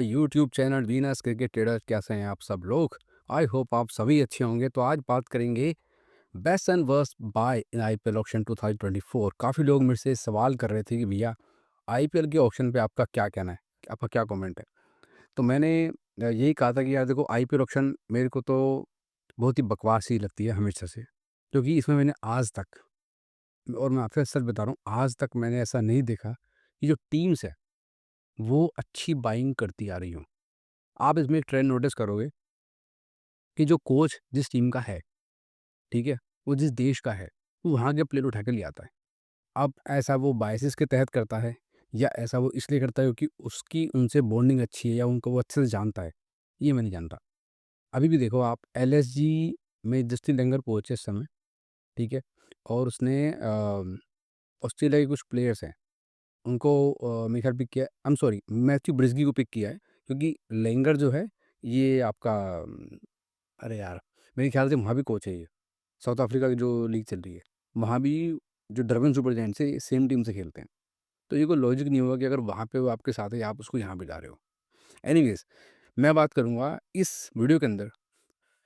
YouTube channel Venus cricket trader. कैसे हैं आप सब लोग? आई होप आप सभी अच्छे होंगे। तो आज बात करेंगे best and worst buy in IPL auction 2024। काफ़ी लोग मेरे से सवाल कर रहे थे कि भैया आईपीएल के ऑक्शन पे आपका क्या कहना है, आपका क्या कमेंट है। तो मैंने यही कहा था कि यार देखो, आईपीएल ऑक्शन मेरे को तो बहुत ही बकवास ही लगती है हमेशा से, क्योंकि इसमें मैंने आज तक, और मैं आपसे सच बता रहा हूँ, आज तक मैंने ऐसा नहीं देखा कि जो टीम्स है वो अच्छी बाइंग करती आ रही हूँ। आप इसमें एक ट्रेंड नोटिस करोगे कि जो कोच जिस टीम का है, ठीक है? वो जिस देश का है, वो वहाँ के प्लेयर उठा के ले आता है। अब ऐसा वो बायसेस के तहत करता है या ऐसा वो इसलिए करता है क्योंकि उसकी उनसे बॉन्डिंग अच्छी है या उनको वो अच्छे से जानता है, ये मैं नहीं जानता। अभी भी देखो आप, एलएसजी में जस्टिन लेंगर कोच है इस समय, ठीक है? और उसने ऑस्ट्रेलिया के कुछ प्लेयर्स हैं, उनको मेरे ख्याल पिक किया है, आई एम सॉरी, मैथ्यू ब्रिस्गी को पिक किया है, क्योंकि लेंगर जो है ये आपका अरे यार! मेरे ख़्याल से वहाँ भी कोच है ये, साउथ अफ्रीका की जो लीग चल रही है, वहाँ भी जो डरबन सुपर जायंट्स है, सेम टीम से खेलते हैं। तो ये कोई लॉजिक नहीं होगा कि अगर वहाँ पे वो आपके साथ है, आप उसको यहाँ पे ला रहे हो। एनीवेज़, मैं बात करूँगा इस वीडियो के अंदर,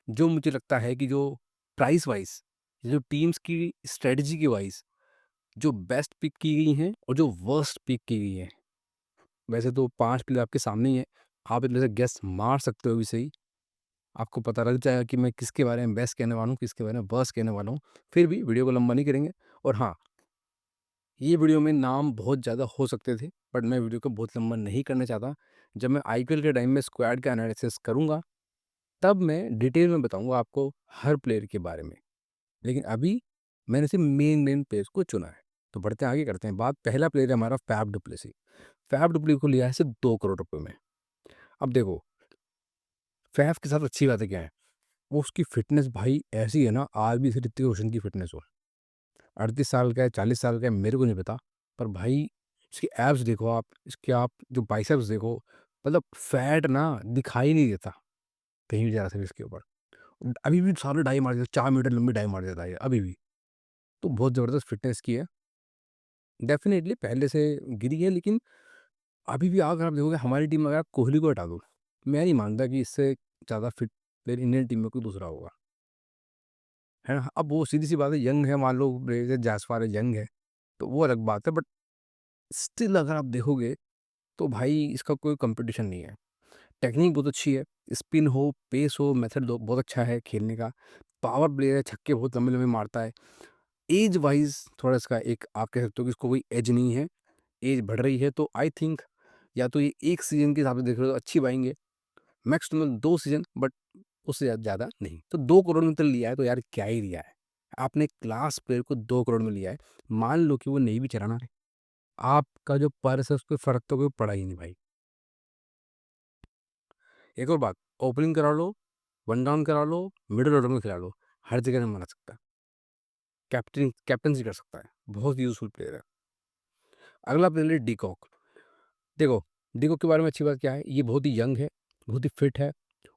जो मुझे लगता है कि जो प्राइस वाइज़, जो टीम्स की स्ट्रैटेजी के वाइज़ जो बेस्ट पिक की गई हैं और जो वर्स्ट पिक की गई हैं। वैसे तो 5 प्लेयर आपके सामने ही हैं, आप इनमें से गेस मार सकते हो भी सही। आपको पता लग जाएगा कि मैं किसके बारे में बेस्ट कहने वाला हूँ, किसके बारे में वर्स्ट कहने वाला हूँ। फिर भी वीडियो को लंबा नहीं करेंगे। और हाँ, ये वीडियो में नाम बहुत ज़्यादा हो सकते थे, बट मैं वीडियो को बहुत लंबा नहीं करना चाहता। जब मैं आईपीएल के टाइम में स्क्वाड का एनालिसिस करूँगा, तब मैं डिटेल में बताऊँगा आपको हर प्लेयर के बारे में। लेकिन अभी मैंने सिर्फ मेन प्लेयर्स को चुना है। तो बढ़ते हैं, आगे करते हैं बात। पहला प्लेयर है हमारा Faf du Plessis. Faf du Plessis को लिया है सिर्फ 2 करोड़ रुपए में। अब देखो, फैफ के साथ अच्छी बातें क्या है? वो उसकी फ़िटनेस भाई ऐसी है ना, आज भी जैसे ऋतिक रोशन की फ़िटनेस हो। 38 साल का है, 40 साल का है, मेरे को नहीं पता। पर भाई इसकी एब्स देखो आप, इसके आप जो बाइसेप्स देखो, मतलब फैट ना दिखाई नहीं देता कहीं भी ज़रा से भी इसके ऊपर। अभी भी सारे डाई मार देता, 4 मीटर लंबी डाई मार देता है ये अभी भी। तो बहुत ज़बरदस्त फ़िटनेस की है। डेफ़िनेटली पहले से गिरी है, लेकिन अभी भी अगर आप देखोगे हमारी टीम में, अगर आप कोहली को हटा दो, मैं नहीं मानता कि इससे ज़्यादा फिट प्लेयर इंडियन टीम में कोई दूसरा होगा। है ना? अब वो सीधी-सी बात है, यंग है, मान लो जैसे जायसवाल है, यंग है, तो वो अलग बात है, बट स्टिल अगर आप देखोगे तो भाई इसका कोई कॉम्पिटिशन नहीं है। टेक्निक बहुत अच्छी है, स्पिन हो, पेस हो, मेथड दो बहुत अच्छा है खेलने का। पावर प्लेयर है, छक्के बहुत लंबे-लंबे मारता है। ऐज वाइज़ थोड़ा इसका एक आप कह सकते हो कि इसको कोई एज नहीं है, ऐज बढ़ रही है, तो आई थिंक या तो ये 1 सीज़न के हिसाब से देख रहे हो तो अच्छी पाएँगे, max to max 2 season, but उससे ज़्यादा नहीं। तो 2 करोड़ में तो लिया है, तो यार क्या ही लिया है। आपने क्लास प्लेयर को 2 करोड़ में लिया है, मान लो कि वो नहीं भी चला ना, आपका जो पर्स है उसपे फ़र्क तो कोई पड़ा ही नहीं भाई। एक और बात, ओपनिंग करा लो, वन डाउन करा लो, मिडल ऑर्डर में खिला लो, हर जगह नहीं मार सकता। कैप्टेंसी कर सकता है, बहुत यूज़फुल प्लेयर है। अगला प्लेयर है डीकॉक। देखो, डीकॉक के बारे में अच्छी बात क्या है, ये बहुत ही यंग है, बहुत ही फिट है।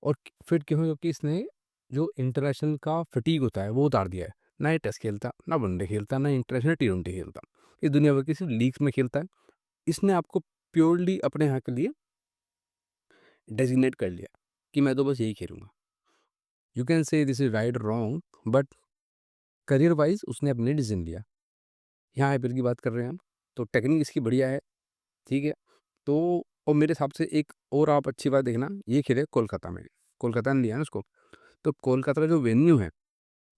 और फिट क्यों है? क्योंकि इसने जो इंटरनेशनल का फटीग होता है वो उतार दिया है। ना ये टेस्ट खेलता, ना वनडे खेलता, ना इंटरनेशनल टी20 खेलता। ये दुनिया भर की सिर्फ लीग्स में खेलता है। इसने आपको प्योरली अपने यहाँ के लिए डेज़िग्नेट कर लिया कि मैं तो बस यही खेलूँगा। You can say this is right और रॉन्ग, बट करियर वाइज़ उसने अपने लिए डिसीज़न लिया। यहाँ आईपीएल की बात कर रहे हैं हम, तो टेक्निक इसकी बढ़िया है, ठीक है? तो और मेरे हिसाब से एक और आप अच्छी बात देखना, ये खेले कोलकाता में। कोलकाता ने लिया ना उसको, तो कोलकाता का जो वेन्यू है,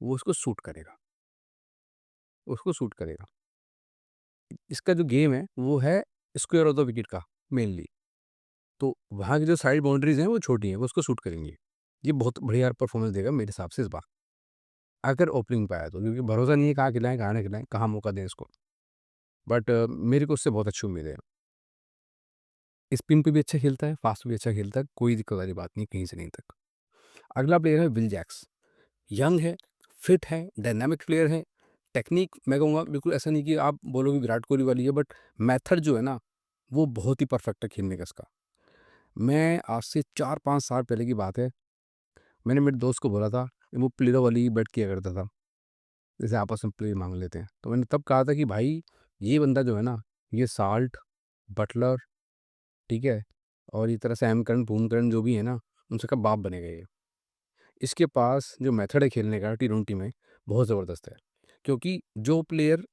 वो उसको सूट करेगा, उसको सूट करेगा। इसका जो गेम है, वो है स्क्वायर ऑफ द विकेट का मेनली। तो वहाँ की जो साइड बाउंड्रीज़ हैं, वो छोटी हैं, वो उसको सूट करेंगी। ये बहुत बढ़िया परफ़ॉर्मेंस देगा मेरे हिसाब से इस बार, अगर ओपनिंग पे आया तो, क्योंकि भरोसा नहीं है कहाँ खिलाएँ, कहाँ ना खिलाएँ, कहाँ मौका दें इसको। बट मेरे को उससे बहुत अच्छी उम्मीद है। स्पिन पे भी अच्छा खेलता है, फास्ट भी अच्छा खेलता है, कोई दिक्कत वाली बात नहीं कहीं से कहीं तक। अगला प्लेयर है विल जैक्स। यंग है, फिट है, डायनामिक प्लेयर है। टेक्नीक मैं कहूँगा बिल्कुल ऐसा नहीं कि आप बोलोगे विराट कोहली वाली है, बट मेथड जो है ना, वो बहुत ही परफेक्ट है खेलने का इसका। मैं आज से 4-5 साल पहले की बात है, मैंने मेरे दोस्त को बोला था, वो प्लेयरों वाली ही बेट किया करता था, जैसे आपस में प्लेयर माँग लेते हैं। तो मैंने तब कहा था कि भाई ये बंदा जो है ना, ये साल्ट, बटलर, ठीक है? और ये तरह सैम करन, भूमकरण जो भी है ना, उन सबका बाप बनेगा ये। इसके पास जो मेथड है खेलने का टी-20 में, बहुत ज़बरदस्त है। क्योंकि जो प्लेयर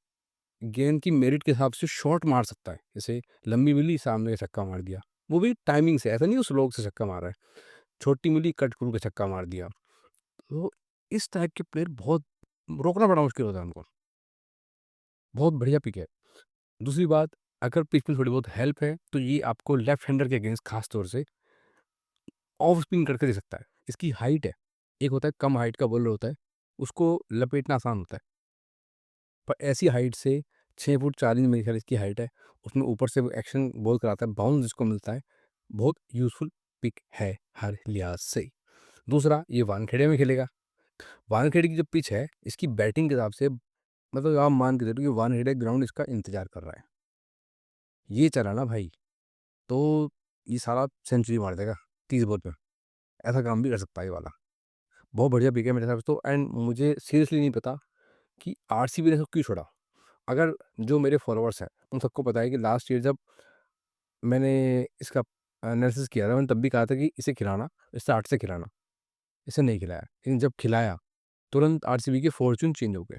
गेंद की मेरिट के हिसाब से शॉट मार सकता है, जैसे लंबी मिली, सामने से छक्का मार दिया। वो भी टाइमिंग से, ऐसा नहीं वो स्लोग से छक्का मार रहा है। छोटी मिली, कट करके के छक्का मार दिया। तो इस टाइप के प्लेयर बहुत रोकना बड़ा मुश्किल होता है उनको। बहुत बढ़िया पिक है। दूसरी बात, अगर पिच में थोड़ी बहुत हेल्प है, तो ये आपको लेफ्ट हैंडर के अगेंस्ट खास तौर से ऑफ स्पिन करके दे सकता है। इसकी हाइट है, एक होता है कम हाइट का बॉलर होता है, उसको लपेटना आसान होता है। पर ऐसी हाइट से 6 फुट 4 इंच मेरे ख्याल इसकी हाइट है, उसमें ऊपर से वो एक्शन बॉल कराता है, बाउंस जिसको मिलता है, बहुत यूज़फुल पिक है हर लिहाज से। दूसरा, ये वानखेड़े में खेलेगा। वानखेड़े की जो पिच है, इसकी बैटिंग के हिसाब से मतलब आप मान के चलो कि वानखेड़े ग्राउंड इसका इंतज़ार कर रहा है। ये चला ना भाई, तो ये साला सेंचुरी मार देगा 30 बॉल पे। ऐसा काम भी कर सकता है ये वाला। बहुत बढ़िया पिक है मेरे हिसाब से तो। एंड मुझे सीरियसली नहीं पता कि आरसीबी ने इसको क्यों छोड़ा। अगर जो मेरे फॉलोअर्स हैं, उन सबको पता है कि लास्ट ईयर जब मैंने इसका एनालिसिस किया था, मैंने तब भी कहा था कि इसे खिलाना, स्टार्ट से खिलाना। इसे नहीं खिलाया, लेकिन जब खिलाया, तुरंत आरसीबी के फॉर्च्यून चेंज हो गए।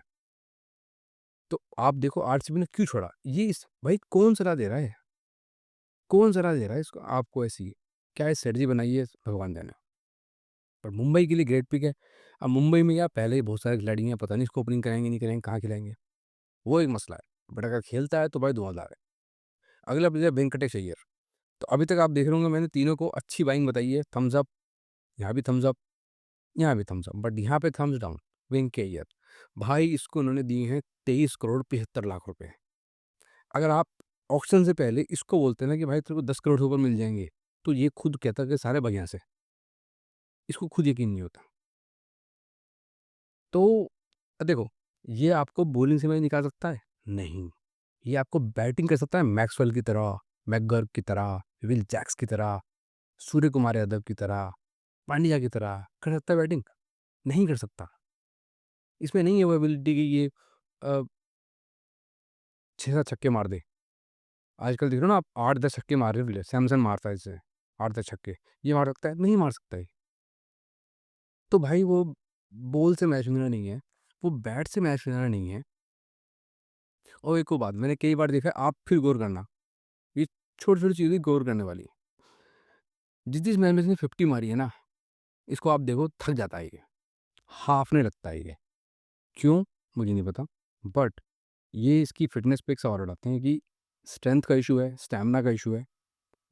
तो आप देखो आरसीबी ने क्यों छोड़ा? ये इस भाई कौन सलाह दे रहा है? कौन सलाह दे रहा है इसको आपको ऐसी? क्या स्ट्रैटेजी बनाई है भगवान जाने। पर मुंबई के लिए ग्रेट पिक है। अब मुंबई में यार पहले ही बहुत सारे खिलाड़ी हैं, पता नहीं इसको ओपनिंग कराएँगे, नहीं कराएँगे, कहाँ खिलाएँगे? वो एक मसला है। बट अगर खेलता है तो भाई धुआँधार है। अगला प्लेयर वेंकटेश अय्यर। तो अभी तक आप देख रहे होंगे मैंने तीनों को अच्छी बाइंग बताई है, थम्स अप, यहाँ भी थम्स अप, यहाँ भी थम्स अप, बट यहाँ पे थम्स डाउन, वेंकी अय्यर। भाई इसको उन्होंने दिए हैं 23 करोड़ 75 लाख रुपए। अगर आप ऑक्शन से पहले इसको बोलते ना कि भाई तेरे को 10 करोड़ से ऊपर मिल जाएँगे, तो ये खुद कहता कि सारे भाग यहाँ से। इसको खुद यकीन नहीं होता। तो देखो, ये आपको बॉलिंग से मैच निकाल सकता है? नहीं। ये आपको बैटिंग कर सकता है मैक्सवेल की तरह, मैकगर्क की तरह, विल जैक्स की तरह, सूर्य कुमार यादव की तरह, पांड्या की तरह। कर सकता है बैटिंग? नहीं कर सकता। इसमें नहीं है वो एबिलिटी कि ये 6-7 छक्के मार दे। आजकल देख रहे हो ना आप 8-10 छक्के मार रहे हैं, सैमसन मारता है इससे 8-10 छक्के। ये मार सकता है? नहीं मार सकता है। तो भाई वो बॉल से मैच विनर नहीं है, वो बैट से मैच विनर नहीं है। और एक और बात मैंने कई बार देखा है, आप फिर गौर करना, ये छोटी-छोटी चीज़ें गौर करने वाली। जिस-जिस मैच में इसने 50 मारी है ना, इसको आप देखो थक जाता है ये, हाँफने लगता है ये। क्यों? मुझे नहीं पता। बट ये इसकी फ़िटनेस पे एक सवाल उठाते हैं कि स्ट्रेंथ का इश्यू है, स्टैमिना का इश्यू है,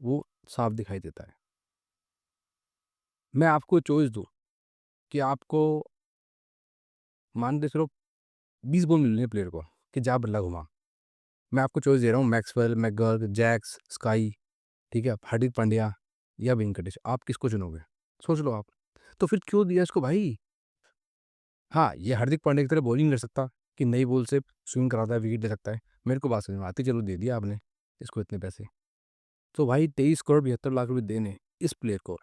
वो साफ दिखाई देता है। मैं आपको चॉइस दूँ कि आपको मान के चलो 20 बॉल मिल रही है प्लेयर को कि जा बल्ला घुमा। मैं आपको चॉइस दे रहा हूँ मैक्सवेल, मैकगर्क, जैक्स, स्काई, ठीक है? हार्दिक पांड्या या वेंकटेश, आप किसको चुनोगे? सोच लो आप। तो फिर क्यों दिया इसको भाई? हाँ, ये हार्दिक पांड्या की तरह बॉलिंग कर सकता कि नई बॉल से स्विंग कराता है, विकेट दे सकता है। मेरे को बात समझ में आती, चलो दे दिया आपने इसको इतने पैसे। तो भाई 23 करोड़ 72 लाख रुपए देने इस प्लेयर को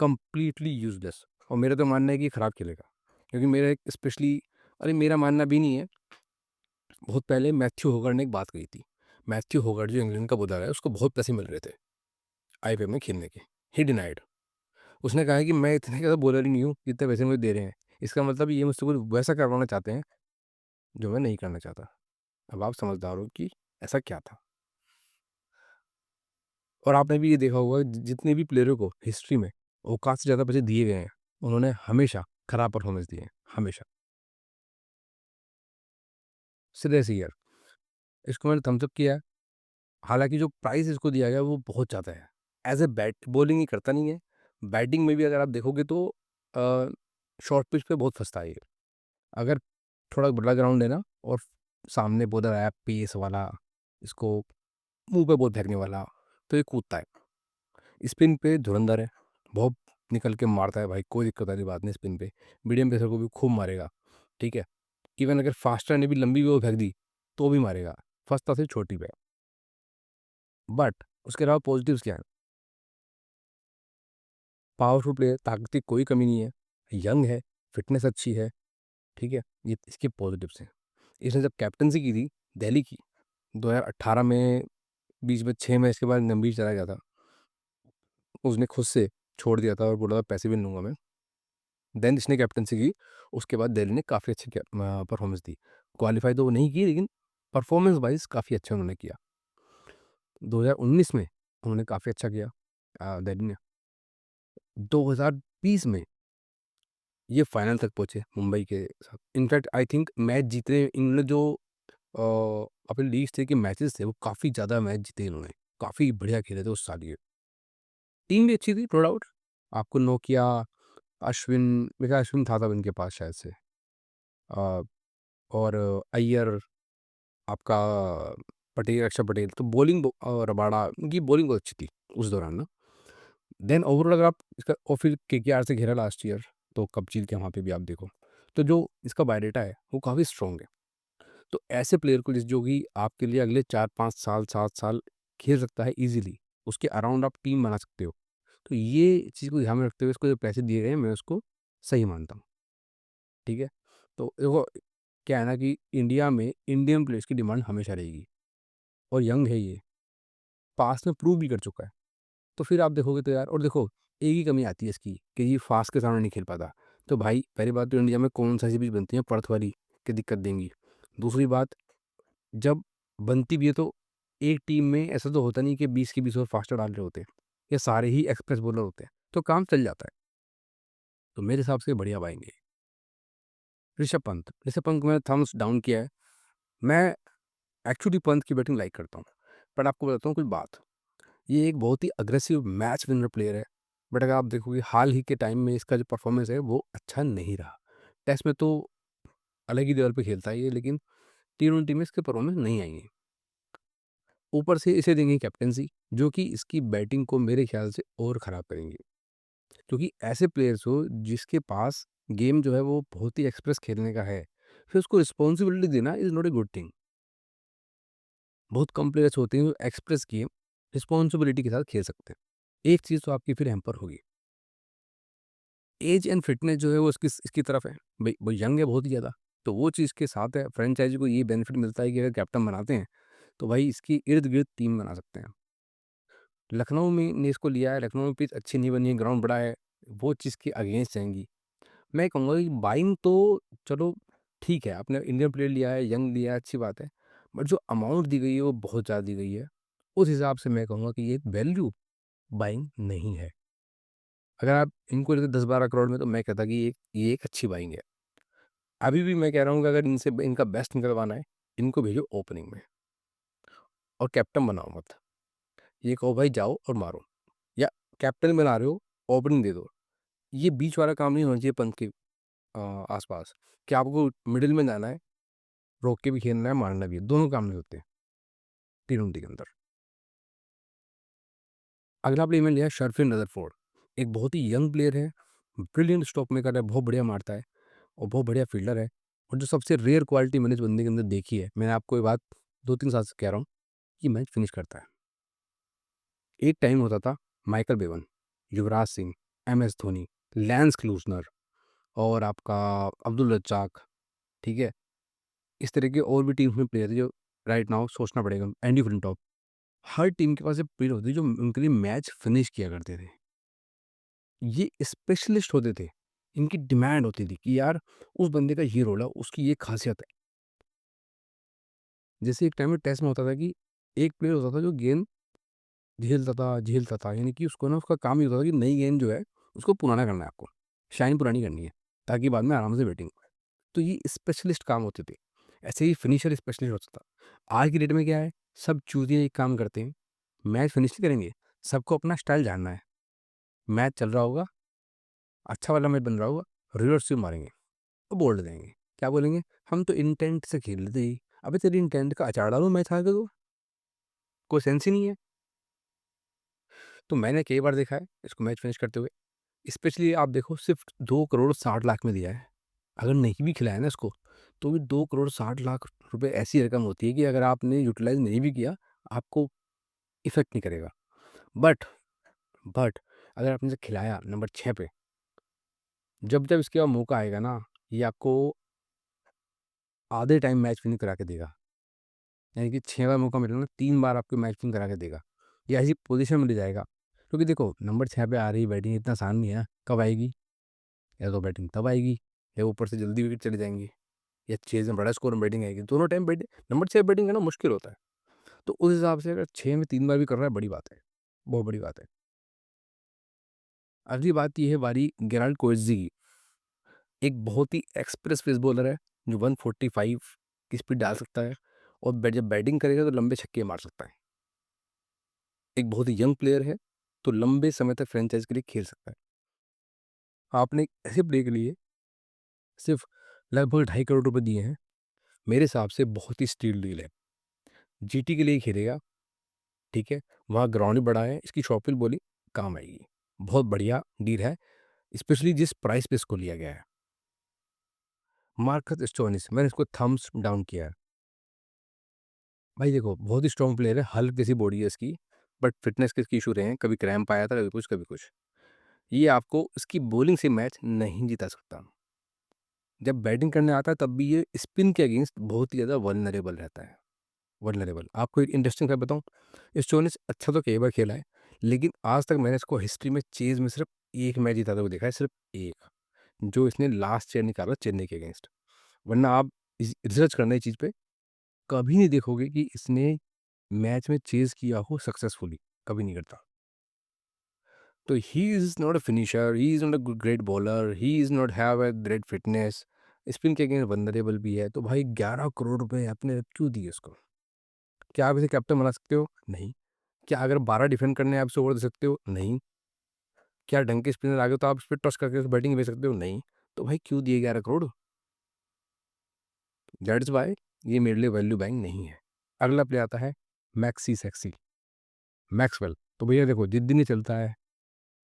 कंप्लीटली यूज़लेस। और मेरा तो मानना है कि ये खराब खेलेगा। क्योंकि मेरा एक स्पेशली, अरे मेरा मानना भी नहीं है, बहुत पहले मैथ्यू होगर्ट ने एक बात कही थी। मैथ्यू होगर्ट जो इंग्लैंड का बॉलर है, उसको बहुत पैसे मिल रहे थे आईपीएल में खेलने के। ही डिनाइड। उसने कहा है कि मैं इतने ज़्यादा बॉलर ही नहीं हूँ, जितने पैसे मुझे दे रहे हैं। इसका मतलब ये मुझसे कुछ वैसा करवाना चाहते हैं, जो मैं नहीं करना चाहता। अब आप समझदार हो कि ऐसा क्या था। और आपने भी ये देखा होगा जितने भी प्लेयरों को हिस्ट्री में औकात से ज़्यादा पैसे दिए गए हैं, उन्होंने हमेशा खराब परफॉर्मेंस दिए हैं, हमेशा। श्रेयस अय्यर, इसको मैंने थम्स अप किया है। हालाँकि जो प्राइस इसको दिया गया है वो बहुत ज़्यादा है। एज़ अ बैट बॉलिंग ही करता नहीं है। बैटिंग में भी अगर आप देखोगे तो अ, शॉर्ट पिच पे बहुत फँसता है ये। अगर थोड़ा बड़ा ग्राउंड है ना और सामने बॉलर आया पेस वाला, इसको मुँह पे बॉल फेंकने वाला, तो ये कूदता है। स्पिन पे धुरंधर है, बहुत निकल के मारता है भाई, कोई दिक्कत वाली बात नहीं स्पिन पे। मीडियम पेसर को भी खूब मारेगा, ठीक है? इवन अगर फास्टर ने भी लंबी बॉल फेंक दी, तो भी मारेगा, फँसता सिर्फ छोटी पे। बट उसके अलावा पॉजिटिव्स क्या हैं? पावरफुल प्लेयर, ताकत की कोई कमी नहीं है, यंग है, फिटनेस अच्छी है, ठीक है? ये इसके पॉजिटिव्स हैं। इसने जब कैप्टेंसी की थी, दिल्ली की, 2018 में बीच में 6 मैच के बाद गंभीर चला गया था। उसने खुद से छोड़ दिया था और बोला था पैसे भी नहीं लूँगा मैं। देन इसने कैप्टेंसी की, उसके बाद दिल्ली ने काफ़ी अच्छी परफॉर्मेंस दी। क्वालीफाई तो वो नहीं की, लेकिन परफॉर्मेंस वाइज़ काफ़ी अच्छा उन्होंने किया। 2019 में उन्होंने काफ़ी अच्छा किया दिल्ली ने। 2020 में ये फाइनल तक पहुँचे मुंबई के साथ। इनफैक्ट आई थिंक मैच जीते इन्होंने जो अ, अपनी लीग स्टेज के मैचेस थे, वो काफ़ी ज़्यादा मैच जीते इन्होंने। काफ़ी बढ़िया खेले थे उस साल ये। टीम भी अच्छी थी, नो डाउट। आपको नोकिया, अश्विन, मेरे ख्याल अश्विन था तब इनके पास शायद से। अ, और अय्यर, आपका पटेल, अक्षर पटेल, तो बॉलिंग रबाडा, इनकी बॉलिंग बहुत अच्छी थी उस दौरान ना। देन ओवरऑल अगर आप इसका, और फिर केकेआर से घेरा लास्ट ईयर, तो कप जीत के वहाँ पे भी आप देखो। तो जो इसका बायोडाटा है, वो काफ़ी स्ट्रॉन्ग है। तो ऐसे प्लेयर को जो कि आपके लिए अगले 4-5 साल, 7 साल खेल सकता है ईज़िली, उसके अराउंड आप टीम बना सकते हो। तो ये चीज़ को ध्यान में रखते हुए इसको जो पैसे दिए गए हैं, मैं उसको सही मानता हूँ, ठीक है? तो देखो, क्या है ना कि इंडिया में इंडियन प्लेयर्स की डिमांड हमेशा रहेगी, और यंग है ये, पास्ट में प्रूव भी कर चुका है। तो फिर आप देखोगे तो यार, और देखो, एक ही कमी आती है इसकी कि ये फास्ट के सामने नहीं खेल पाता। तो भाई, पहली बात तो इंडिया में कौन-सा ऐसी पिच बनती है पर्थ वाली कि दिक्कत देंगी। दूसरी बात, जब बनती भी है तो एक टीम में ऐसा तो होता नहीं कि 20 के 20 ओवर फास्टर डाल रहे होते हैं। ये सारे ही एक्सप्रेस बॉलर होते हैं, तो काम चल जाता है। तो मेरे हिसाब से बढ़िया पाएँगे। ऋषभ पंत को मैंने थम्स डाउन किया है। मैं एक्चुअली पंत की बैटिंग लाइक करता हूँ। बट आपको बताता हूँ कुछ बात, ये एक बहुत ही अग्रेसिव मैच विनर प्लेयर है। बट अगर आप देखोगे हाल ही के टाइम में इसका जो परफॉर्मेंस है वो अच्छा नहीं रहा। टेस्ट में तो अलग ही लेवल पे खेलता है ये, लेकिन टी20 में इसके परफॉर्मेंस नहीं आई है। ऊपर से इसे देंगे कैप्टेंसी, जो कि इसकी बैटिंग को मेरे ख्याल से और ख़राब करेंगे। क्योंकि ऐसे प्लेयर्स हो जिसके पास गेम जो है वो बहुत ही एक्सप्रेस खेलने का है, फिर उसको रिस्पॉन्सिबिलिटी देना is not a good thing. बहुत कम प्लेयर्स होते हैं जो एक्सप्रेस गेम रिस्पॉन्सिबिलिटी के साथ खेल सकते हैं। एक चीज़ तो आपकी फिर हैम्पर होगी, एज एंड फिटनेस जो है वो इसकी इसकी तरफ है। भई वो यंग है बहुत ही ज़्यादा, तो वो चीज़ के साथ है। फ्रेंचाइज़ी को ये बेनिफिट मिलता है कि अगर कैप्टन बनाते हैं, तो भाई इसकी इर्द-गिर्द टीम बना सकते हैं। लखनऊ में ने इसको लिया है, लखनऊ में पिच अच्छी नहीं बनी है, ग्राउंड बड़ा है, वो चीज़ के अगेंस्ट जाएँगी। मैं कहूँगा कि बाइंग तो चलो ठीक है, आपने इंडियन प्लेयर लिया है, यंग लिया है, अच्छी बात है। बट जो अमाउंट दी गई है, वो बहुत ज़्यादा दी गई है। उस हिसाब से मैं कहूँगा कि ये वैल्यू बाइंग नहीं है। अगर आप इनको लेते 10-12 करोड़ में, तो मैं कहता कि ये एक अच्छी बाइंग है। अभी भी मैं कह रहा हूँ कि अगर इनसे इनका बेस्ट निकलवाना है, इनको भेजो ओपनिंग में और कैप्टन बनाओ मत। ये कहो भाई जाओ और मारो, या कैप्टन बना रहे हो, ओपनिंग दे दो। ये बीच वाला काम नहीं होना चाहिए पंत के आस-पास, कि आपको मिडल में जाना है, रोक के भी खेलना है, मारना भी है, दोनों काम नहीं होते टी20 के अंदर। अगला प्लेयर मैंने लिया है शर्फिन रदरफोर्ड, एक बहुत ही यंग प्लेयर है, ब्रिलियंट स्ट्रोक मेकर है, बहुत बढ़िया मारता है और बहुत बढ़िया फील्डर है। और जो सबसे रेयर क्वालिटी मैंने इस बंदे के अंदर देखी है, मैंने आपको ये बात 2-3 साल से कह रहा हूँ, कि मैच फिनिश करता है। एक टाइम होता था Michael Bevan, Yuvraj Singh, MS Dhoni, Lance Klusener और आपका अब्दुल रज्जाक, ठीक है? इस तरह के और भी टीम्स में प्लेयर थे जो राइट नाउ सोचना पड़ेगा, एंडी फ्लिंटॉफ। हर टीम के पास एक प्लेयर होते थे जो उनके लिए मैच फिनिश किया करते थे। ये स्पेशलिस्ट होते थे। इनकी डिमांड होती थी कि यार उस बंदे का ये रोल है, उसकी ये खासियत है। जैसे एक टाइम में टेस्ट में होता था कि एक प्लेयर होता था जो गेंद झेलता था, यानी कि उसको ना उसका काम ये होता था कि नई गेंद जो है उसको पुराना करना है आपको, शाइन पुरानी करनी है, ताकि बाद में आराम से बैटिंग हो। तो ये स्पेशलिस्ट काम होते थे। ऐसे ही फिनिशर स्पेशलिस्ट होता था। आज की डेट में क्या है, सब चूतिया एक काम करते हैं, मैच फिनिश नहीं करेंगे, सबको अपना स्टाइल जानना है। मैच चल रहा होगा, अच्छा वाला मैच बन रहा होगा, रिवर्स स्विंग मारेंगे और बोल्ड देंगे। क्या बोलेंगे? हम तो इंटेंट से खेल रहे थे। अबे तेरी इंटेंट का अचार डालूँ मैच हार के तो? कोई सेंस ही नहीं है। तो मैंने कई बार देखा है इसको मैच फिनिश करते हुए। स्पेशली आप देखो, सिर्फ़ 2 करोड़ 60 लाख में दिया है। अगर नहीं भी खिलाया ना इसको, तो भी 2 करोड़ 60 लाख रुपए ऐसी रकम होती है कि अगर आपने यूटिलाइज़ नहीं भी किया, आपको इफ़ेक्ट नहीं करेगा। बट बट अगर आपने इसे खिलाया नंबर 6 पे, जब-जब इसके बाद मौका आएगा ना, ये आपको आधे टाइम मैच विन करा के देगा। यानी कि 6 बार मौका मिलेगा ना, 3 बार आपको मैच विन करा के देगा। ये ऐसी पोज़ीशन में ले जाएगा, क्योंकि देखो नंबर 6 पे आ रही बैटिंग इतना आसान नहीं है ना, कब आएगी? या तो बैटिंग तब आएगी या ऊपर से जल्दी विकेट चले जाएंगे या चेज में बड़ा स्कोर में बैटिंग आएगी, दोनों टाइम बैटिंग नंबर 6 बैटिंग करना मुश्किल होता है। तो उस हिसाब से अगर 6 में 3 बार भी कर रहा है बड़ी बात है, बहुत बड़ी बात है। अगली बात ये है बारी गेराल्ड कोएट्ज़ी की। एक बहुत ही एक्सप्रेस पेस बॉलर है जो 145 की स्पीड डाल सकता है और जब बैटिंग करेगा तो लंबे छक्के मार सकता है। एक बहुत ही यंग प्लेयर है, तो लंबे समय तक फ्रेंचाइज के लिए खेल सकता है। आपने एक ऐसे प्लेयर के लिए सिर्फ लगभग 2.5 करोड़ रुपए दिए हैं, मेरे हिसाब से बहुत ही स्टील डील है। जीटी के लिए ही खेलेगा, ठीक है? वहाँ ग्राउंड भी बड़ा है, इसकी शॉर्ट बॉलिंग काम आएगी। बहुत बढ़िया डील है, स्पेशली जिस प्राइस पे इसको लिया गया है। मार्कस स्टोइनिस, मैंने इसको थम्स डाउन किया है। भाई देखो, बहुत ही स्ट्रॉन्ग प्लेयर है, हल्क जैसी बॉडी है इसकी, बट फिटनेस के इसके इशू रहे हैं, कभी क्रैम्प आया था, कभी कुछ, कभी कुछ। ये आपको इसकी बॉलिंग से मैच नहीं जिता सकता। जब बैटिंग करने आता है तब भी ये स्पिन के अगेंस्ट बहुत ही ज़्यादा वल्नरेबल रहता है, वल्नरेबल। आपको एक इंटरेस्टिंग फैक्ट बताऊँ, स्टोइनिस अच्छा तो कई बार खेला है, लेकिन आज तक मैंने इसको हिस्ट्री में चेज़ में सिर्फ 1 मैच जिताते हुए देखा है, सिर्फ 1, जो इसने लास्ट चेयर निकाला चेन्नई के अगेंस्ट। वरना आप इस रिसर्च करना इस चीज़ पे, कभी नहीं देखोगे कि इसने मैच में चेज़ किया हो सक्सेसफुली, कभी नहीं करता। तो he is not a finisher, he is not a great bowler, he is not have a great fitness, spin के अगेंस्ट वल्नरेबल भी है। तो भाई 11 करोड़ रुपए आपने क्यों दिए इसको? क्या आप इसे कैप्टन बना सकते हो? नहीं। क्या अगर 12 डिफेंड करने आप इसे ओवर दे सकते हो? नहीं। क्या ढंग के स्पिनर आ गए तो आप इस पे ट्रस्ट करके बैटिंग भेज सकते हो? नहीं। तो भाई क्यों दिए 11 करोड़? दैट्स व्हाई ये मेरे लिए वैल्यू बाइंग नहीं है। अगला प्लेयर आता है मैक्सी सेक्सी, मैक्सवेल। तो भैया देखो जिस दिन ये चलता है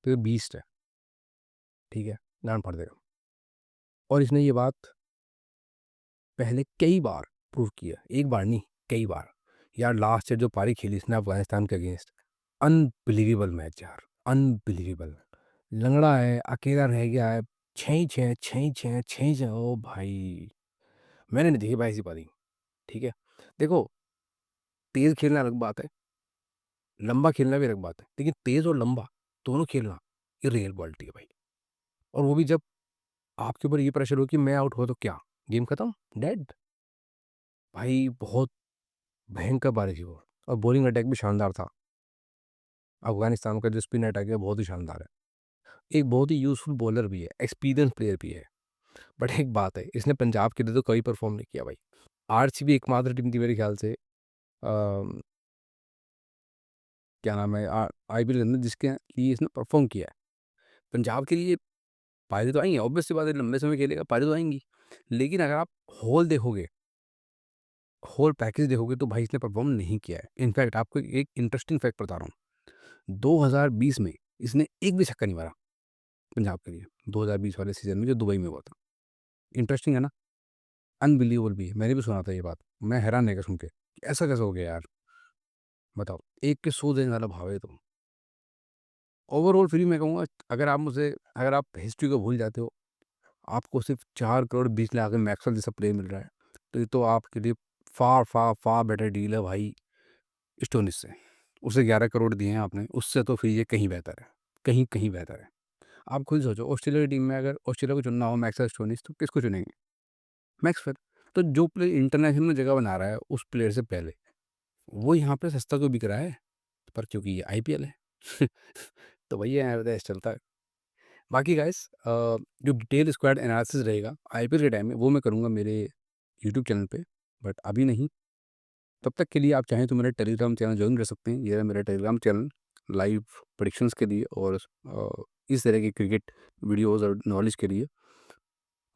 तो ये बीस्ट है, ठीक है? गांड फाड़ देगा। और इसने ये बात पहले कई बार प्रूव किया, एक बार नहीं, कई बार। यार लास्ट ईयर जो पारी खेली इसने अफगानिस्तान के अगेंस्ट, अनबिलीवेबल मैच यार, अनबिलीवेबल। लंगड़ा है, अकेला रह गया है, 6 ही 6, 6 ही 6, 6 ही 6, ओ भाई! मैंने नहीं देखी भाई ऐसी पारी, ठीक है? देखो, तेज़ खेलना अलग बात है, लंबा खेलना भी अलग बात है, लेकिन तेज़ और लंबा दोनों खेलना, ये रियल क्वालिटी है भाई। और वो भी जब आपके ऊपर ये प्रेशर हो कि मैं आउट हुआ तो क्या? गेम खत्म? डेड? भाई बहुत भयंकर पारी थी वो, और बॉलिंग अटैक भी शानदार था। अफ़गानिस्तान का जो स्पिन अटैक है बहुत ही शानदार है। एक बहुत ही यूज़फुल बॉलर भी है, एक्सपीरियंस प्लेयर भी है। बट एक बात है, इसने पंजाब के लिए तो कभी परफ़ॉर्म नहीं किया भाई। आरसीबी एकमात्र टीम थी मेरे ख़्याल से, क्या नाम है, आईपीएल के अंदर जिसके लिए इसने परफ़ॉर्म किया है। पंजाब के लिए पारी तो आएँगी, ऑब्वियस सी बात है, लंबे समय खेलेगा, पारी तो आएँगी। लेकिन अगर आप होल देखोगे, होल पैकेज देखोगे तो भाई इसने परफ़ॉर्म नहीं किया है। इनफैक्ट आपको एक इंटरेस्टिंग फैक्ट बता रहा हूँ, 2020 में इसने एक भी छक्का नहीं मारा पंजाब के लिए, 2020 वाले सीज़न में जो दुबई में हुआ था। इंटरेस्टिंग है ना? अनबिलीवेबल भी है, मैंने भी सुना था ये बात। मैं हैरान रह गया सुन के, कि ऐसा कैसे हो गया यार? बताओ, एक के 100 देने वाला भाव है ये तो। ओवरऑल फिर भी मैं कहूँगा, अगर आप हिस्ट्री को भूल जाते हो, आपको सिर्फ़ 4 करोड़ 20 लाख में मैक्सवेल जैसा प्लेयर मिल रहा है, तो ये तो आपके लिए far, far, far better deal है भाई स्टोनिस से। उसे 11 करोड़ दिए हैं आपने, उससे तो फिर ये कहीं बेहतर है, कहीं, कहीं बेहतर है। आप खुद सोचो, ऑस्ट्रेलिया की टीम में अगर ऑस्ट्रेलिया को चुनना हो मैक्सवेल स्टोनिस, तो किसको चुनेंगे? मैक्सवेल। तो जो प्लेयर इंटरनेशनल में जगह बना रहा है उस प्लेयर से पहले, वो यहाँ पे सस्ता क्यों बिक रहा है? पर क्योंकि ये आईपीएल है। तो भैया ऐसे चलता है। बाकी गाइस, जो डिटेल स्क्वाड एनालिसिस रहेगा आईपीएल के टाइम में, वो मैं करूँगा मेरे यूट्यूब चैनल पे, बट अभी नहीं। तब तक के लिए आप चाहें तो मेरा टेलीग्राम चैनल जॉइन कर सकते हैं। ये है मेरा टेलीग्राम चैनल, लाइव प्रेडिक्शंस के लिए और इस तरह के क्रिकेट वीडियोज़ और नॉलेज के लिए।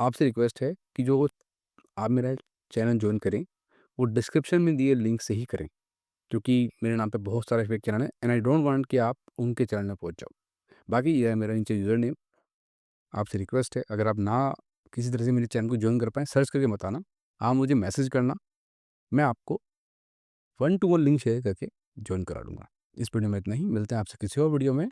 आपसे रिक्वेस्ट है कि जो आप मेरा चैनल जॉइन करें, वो डिस्क्रिप्शन में दिए लिंक से ही करें, क्योंकि मेरे नाम पे बहुत सारे फेक चैनल हैं एंड आई डोंट वांट कि आप उनके चैनल में पहुँच जाओ। बाकी ये है मेरा नीचे यूज़र नेम। आपसे रिक्वेस्ट है, अगर आप ना किसी तरह से मेरे चैनल को जॉइन कर पाएँ, सर्च करके मत आना। आप मुझे मैसेज करना, मैं आपको 1 टू 1 लिंक शेयर करके जॉइन करा दूँगा। इस वीडियो में इतना ही, मिलते हैं आपसे किसी और वीडियो में।